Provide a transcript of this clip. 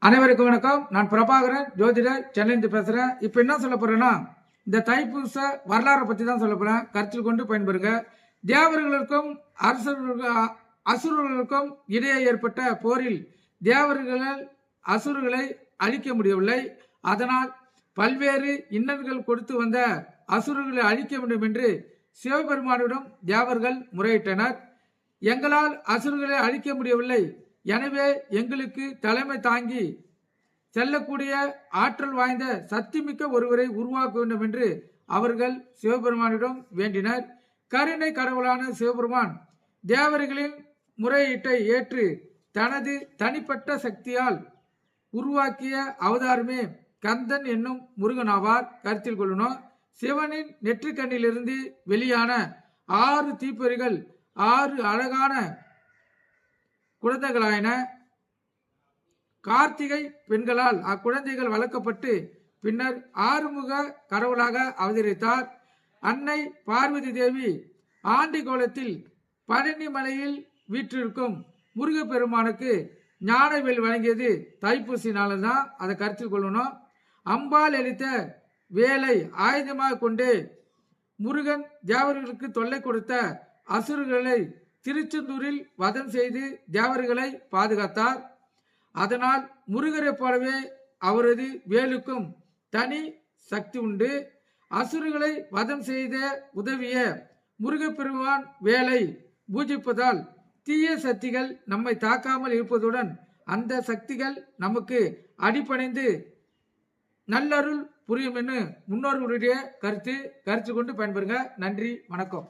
அனைவருக்கும் வணக்கம். நான் பிரபாகரன், ஜோதிடர், சென்னையிலிருந்து பேசுறேன். இப்போ என்ன சொல்ல போறேன்னா, இந்த தைப்பூச வரலாறை பற்றி தான் சொல்ல போறேன். கருத்தில் கொண்டு பயன்பெறுங்க. தேவர்களுக்கும் அசுரர்களுக்கும் இடையே ஏற்பட்ட போரில் தேவர்களால் அசுரர்களை அழிக்க முடியவில்லை. அதனால் பல்வேறு இன்னல்கள் கொடுத்து வந்த அசுரர்களை அழிக்க வேண்டும் என்று சிவபெருமானிடம் தேவர்கள் முறையிட்டனர். எங்களால் அசுரர்களை அழிக்க முடியவில்லை, எனவே எங்களுக்கு தலைமை தாங்கி செல்லக்கூடிய ஆற்றல் வாய்ந்த சக்திமிக்க ஒருவரை உருவாக்க வேண்டும் என்று அவர்கள் சிவபெருமானிடம் வேண்டினர். கருணை கடவுளான சிவபெருமான் தேவர்களின் முறையீட்டை ஏற்று தனது தனிப்பட்ட சக்தியால் உருவாக்கிய அவதாரமே கந்தன் என்னும் முருகனாவார். கருத்தில் கொள்ளணும். சிவனின் நெற்றிக்கண்ணிலிருந்து வெளியான 6 தீப்பொறிகள் 6 அழகான குழந்தைகளாயின. கார்த்திகை பெண்களால் அக்குழந்தைகள் வளர்க்கப்பட்டு பின்னர் ஆறுமுக கடவுளாக அவதரித்தார். அன்னை பார்வதி தேவி ஆண்டி கோலத்தில் பழனி மலையில் வீற்றிருக்கும் முருகப்பெருமானுக்கு ஞானவேல் வழங்கியது தைப்பூசி நாள்தான். அதை கருத்தில் கொள்ளணும். அம்பாள் அளித்த வேலை ஆயுதமாக கொண்டு முருகன் தேவர்களுக்கு தொல்லை கொடுத்த அசுரர்களை திருச்செந்தூரில் வதம் செய்து தேவர்களை பாதுகாத்தார். அதனால் முருகரை போலவே அவரது வேலுக்கும் தனி சக்தி உண்டு. அசுரர்களை வதம் செய்த உதவிய முருகப்பெருமான் வேலை பூஜிப்பதால் தீய சக்திகள் நம்மை தாக்காமல் இருப்பதுடன் அந்த சக்திகள் நமக்கு அடிபணிந்து நல்லருள் புரியும் என்று முன்னோர்களுடைய கருத்து கொண்டு பயன்பெறுங்க. நன்றி, வணக்கம்.